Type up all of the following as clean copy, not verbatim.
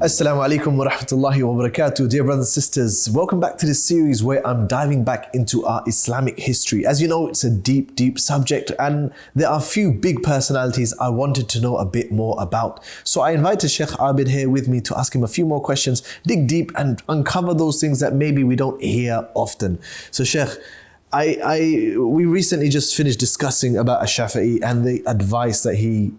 Assalamu alaikum wa rahmatullahi wa barakatuh. Dear brothers and sisters, welcome back to this series where I'm diving back into our Islamic history. As you know, it's a deep subject and there are a few big personalities I wanted to know a bit more about. So I invited Sheikh Abid here with me to ask him a few more questions, dig deep and uncover those things that maybe we don't hear often. So Sheikh, we recently just finished discussing about Ash-Shafi'i and the advice that he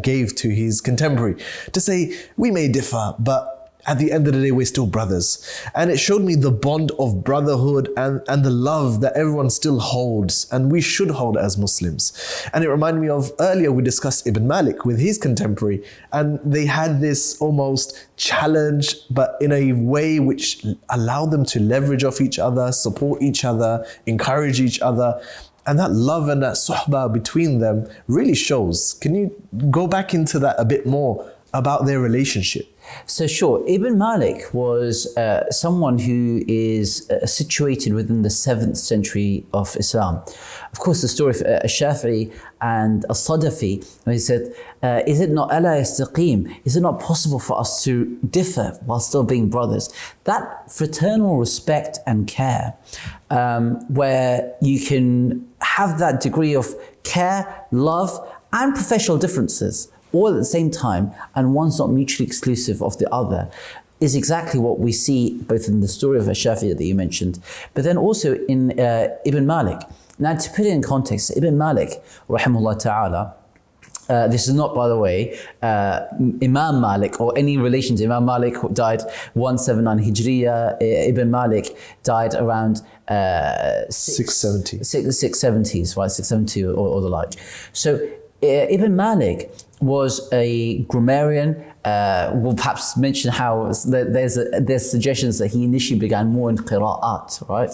gave to his contemporary to say, we may differ, but at the end of the day, we're still brothers. And it showed me the bond of brotherhood and the love that everyone still holds and we should hold as Muslims. And it reminded me of earlier we discussed Ibn Malik with his contemporary, and they had this almost challenge, but in a way which allowed them to leverage off each other, support each other, encourage each other. And that love and that suhbah between them really shows. Can you go back into that a bit more about their relationship? So sure, Ibn Malik was someone who is situated within the 7th century of Islam. Of course, the story of Shafi'i and As-Sadafi, he said, is it not ala yastaqim? Is it not possible for us to differ while still being brothers? That fraternal respect and care, where you can have that degree of care, love, and professional differences all at the same time, and one's not mutually exclusive of the other, is exactly what we see both in the story of Ash-Shafi'i that you mentioned, but then also in Ibn Malik. Now, to put it in context, Ibn Malik, rahimahullah ta'ala, this is not, by the way, Imam Malik or any relation to Imam Malik, who died 179 Hijriya. Ibn Malik died around 670s, right? 672 or the like. So Ibn Malik was a grammarian. We'll perhaps mention how there's suggestions that he initially began more in qira'at, right?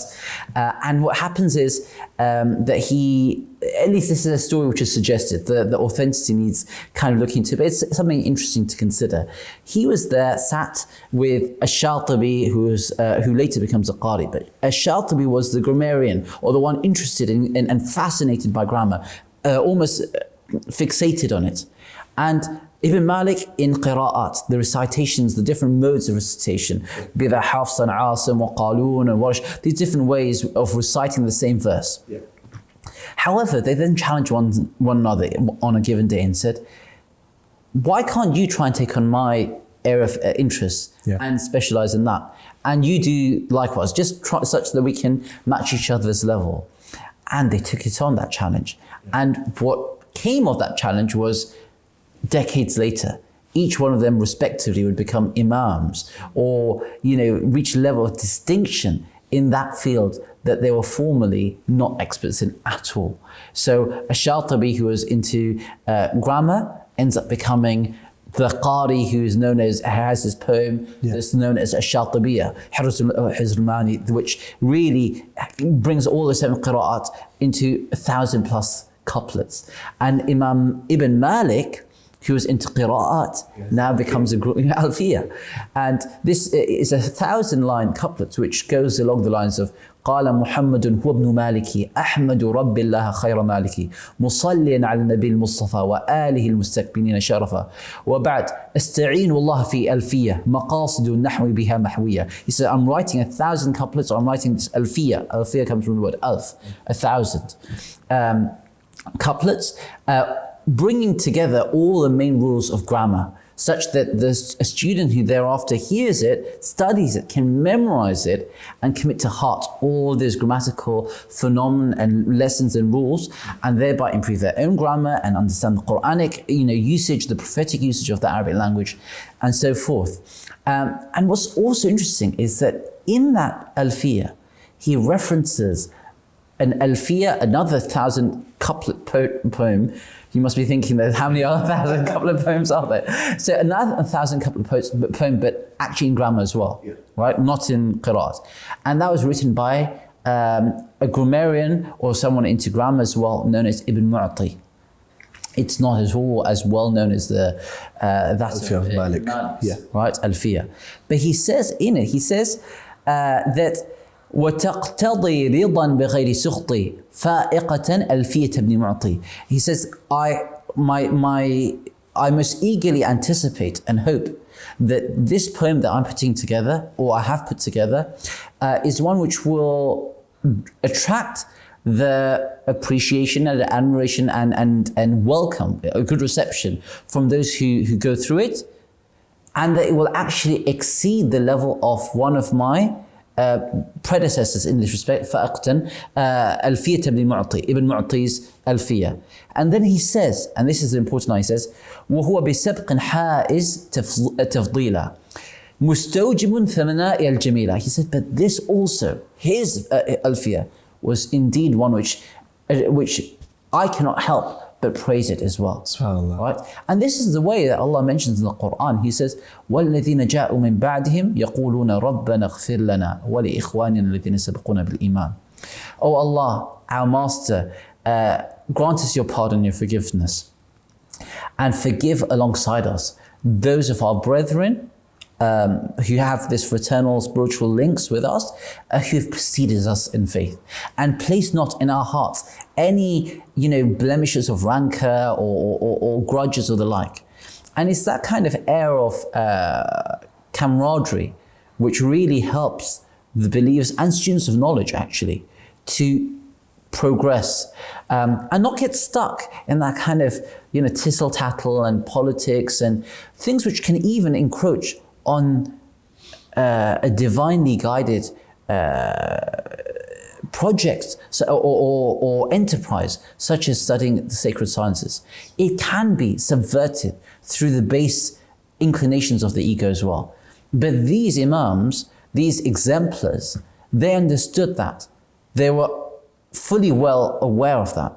And what happens is that he, at least this is a story which is suggested, the authenticity needs kind of looking into, but it's something interesting to consider. He was there, sat with Ash-Shatibi, who later becomes a qari, but Ash-Shatibi was the grammarian, or the one interested in and fascinated by grammar, almost fixated on it. And Ibn Malik in qira'at, the recitations, the different modes of recitation, be that Hafs and Asim or Qalun and Warsh, these different ways of reciting the same verse. Yeah. However, they then challenged one another on a given day and said, why can't you try and take on my area of interest and specialize in that? And you do likewise, just try such that we can match each other's level. And they took it on, that challenge. And what came of that challenge was, decades later, each one of them respectively would become imams or, reach a level of distinction in that field that they were formerly not experts in at all. So Ash-Shatibi, who was into grammar, ends up becoming the qari, who is known as, has this poem that's known as Ash-Shatibiyya, Hizr-Mani, which really brings all the 7 qira'at into 1,000+ couplets. And Imam Ibn Malik, who was into qira'at, now becomes a alfiyah. And this is a 1,000-line couplet which goes along the lines of قال محمد هو ابن مالكي أحمد رب الله خير مالكي مصليا على النبي المصطفى وآله المستكبرين شرفا وبعد استعين الله في ألفية مقاصد النحو بها محوية. He said, I'm writing 1,000 couplets, or I'm writing this alfiyah. Alfiyah comes from the word alf, 1,000 couplets, bringing together all the main rules of grammar, such that a student who thereafter hears it, studies it, can memorize it, and commit to heart all these grammatical phenomena and lessons and rules, and thereby improve their own grammar and understand the Quranic, usage, the prophetic usage of the Arabic language, and so forth. And what's also interesting is that in that alfiyah, he references an alfiyah, another 1,000 couplet poem. You must be thinking that how many other 1,000 couplet poems are there? So another 1,000 couplet poem, but actually in grammar as well, right? Not in qira'at. And that was written by a grammarian or someone into grammar as well, known as Ibn Mu'ti. It's not at all as well known as that Alfiyah of Malik. Right, Alfiyah. But he says in it, that وتقتضي رضا بغير سخط فائقة ألفية ابن معطي. He says, I most eagerly anticipate and hope that this poem that I'm putting together, or I have put together, is one which will attract the appreciation and the admiration and welcome, a good reception from those who go through it, and that it will actually exceed the level of one of my predecessors in this respect, فأقتن ألفية ابن معطي, Ibn Mu'ti's Alfiya. And then he says, and this is the important line, he says, وهو بسبق حائز تفضيلا مستوجب ثناء الجميلة. He said, but this also, his Alfiya, was indeed one which I cannot help but praise it as well. SubhanAllah. Right? And this is the way that Allah mentions in the Quran. He says, وَالَّذِينَ جَاءُوا مِن بَعْدِهِمْ يَقُولُونَ رَبَّنَا اغْفِرْ لَنَا وَلِإِخْوَانِنَا الَّذِينَ سَبَقُونَا بِالْإِيمَانِ. Oh Allah, our Master, grant us your pardon, your forgiveness, and forgive alongside us those of our brethren who have this fraternal spiritual links with us, who have preceded us in faith, and place not in our hearts any blemishes of rancor or grudges or the like. And it's that kind of air of camaraderie which really helps the believers and students of knowledge actually to progress and not get stuck in that kind of tittle tattle and politics and things which can even encroach on a divinely guided project or enterprise such as studying the sacred sciences. It can be subverted through the base inclinations of the ego as well. But these imams, these exemplars, they understood that. They were fully well aware of that,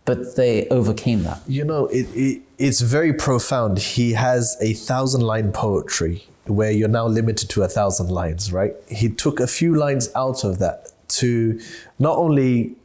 but they overcame that. It's very profound. He has 1,000-line poetry where you're now limited to 1,000 lines, right? He took a few lines out of that to not only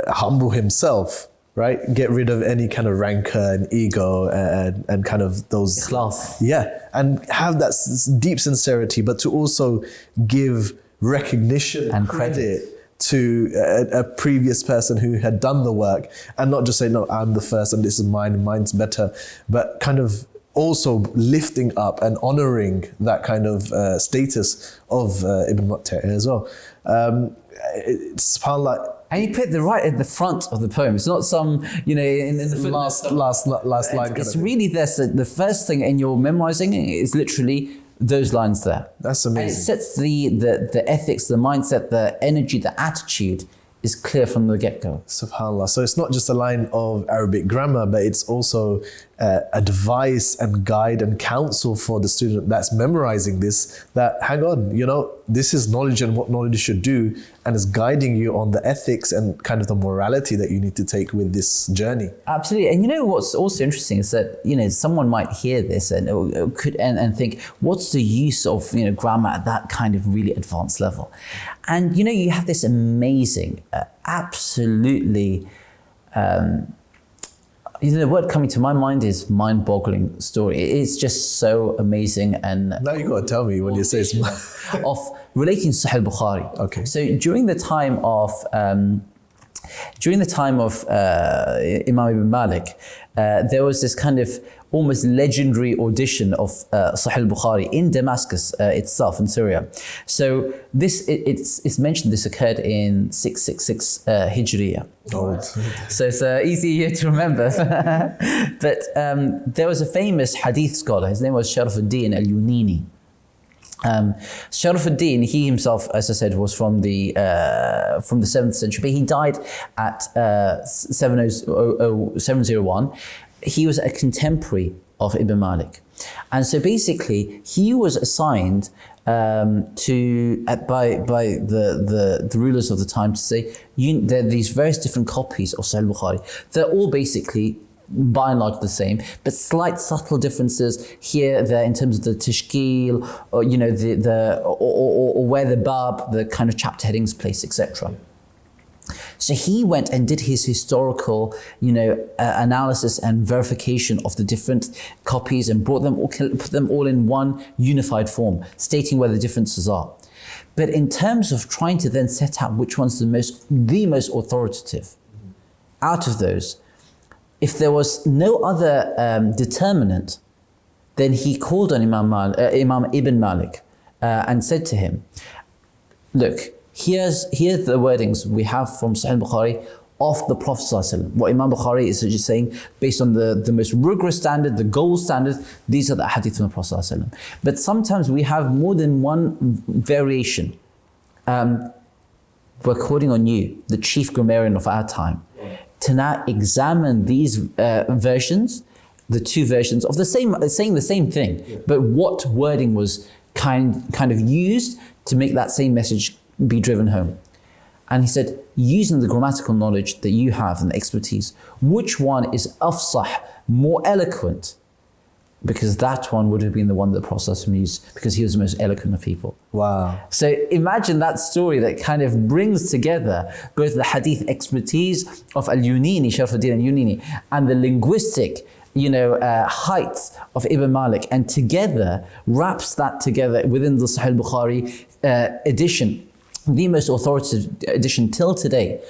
humble himself, right? Get rid of any kind of rancor and ego and kind of those... Ikhlas. Yeah, and have that deep sincerity, but to also give recognition and credit to a previous person who had done the work, and not just say, no, I'm the first and this is mine and mine's better, but kind of also lifting up and honoring that kind of status of Ibn Mu'ti as well. It's subhanAllah. And he put the right at the front of the poem. It's not some, in the last line. It's really this. The first thing in your memorizing is literally those lines there. That's amazing. And it sets the ethics, the mindset, the energy, the attitude is clear from the get-go. SubhanAllah. So it's not just a line of Arabic grammar, but it's also advice and guide and counsel for the student that's memorizing this, that hang on, this is knowledge and what knowledge should do, and is guiding you on the ethics and kind of the morality that you need to take with this journey. Absolutely. And what's also interesting is that, someone might hear this and think, what's the use of, grammar at that kind of really advanced level? And, you have this amazing, absolutely, the word coming to my mind is mind-boggling story. It's just so amazing. And now you got to tell me when you say it's of relating to Sahih Bukhari. Okay. So during the time of Imam Ibn Malik, there was this kind of almost legendary audition of Sahih Bukhari in Damascus itself in Syria. So it's mentioned this occurred in 666 Hijriya. Oh. So it's easy here to remember. But there was a famous hadith scholar. His name was Sharafuddin al-Yunini. Sharafuddin, he himself, as I said, was from the 7th century, but he died at 701. He was a contemporary of Ibn Malik. And so basically, he was assigned by the rulers of the time to say, there are these various different copies of Sahih Bukhari. They're all basically by and large the same, but slight subtle differences here, there in terms of the tashkil, or or where the bab, the kind of chapter headings place, etc. So he went and did his historical, analysis and verification of the different copies and put them all in one unified form, stating where the differences are. But in terms of trying to then set out which one's the most authoritative, out of those, if there was no other determinant, then he called on Imam Ibn Malik and said to him, look, here's the wordings we have from Sahih Bukhari of the Prophet ﷺ. What Imam Bukhari is just saying, based on the most rigorous standard, the gold standard, these are the hadith from the Prophet ﷺ. But sometimes we have more than one variation. We're calling on you, the chief grammarian of our time, to now examine these versions, the two versions of the same, saying the same thing, but what wording was kind of used to make that same message be driven home. And he said, using the grammatical knowledge that you have and the expertise, which one is afsah, more eloquent? Because that one would have been the one that the Prophet used, because he was the most eloquent of people. Wow. So imagine that story that kind of brings together both the hadith expertise of Al-Yunini, Sharafuddin Al-Yunini, and the linguistic heights of Ibn Malik, and together wraps that together within the Sahih Bukhari edition, the most authoritative edition till today.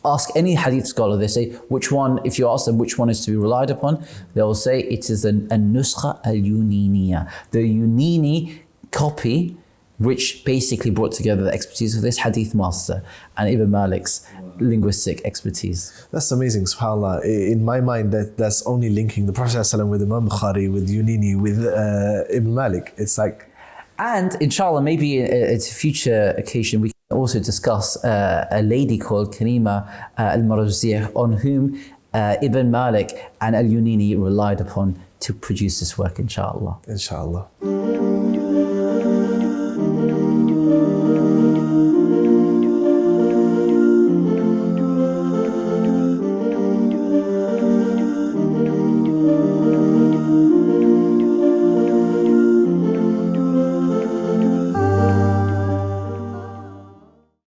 Ask any hadith scholar, they say, which one, if you ask them which one is to be relied upon, they will say it is an nuskha al-Yuniniya, the Yunini copy, which basically brought together the expertise of this hadith master and Ibn Malik's linguistic expertise. That's amazing, subhanAllah. In my mind, that's only linking the Prophet ﷺ with Imam Bukhari, with Yunini, with Ibn Malik. It's like... And inshallah, maybe it's a future occasion, we can also discuss a lady called Karima al-Marziyah, on whom Ibn Malik and al-Yunini relied upon to produce this work, inshallah. Inshallah.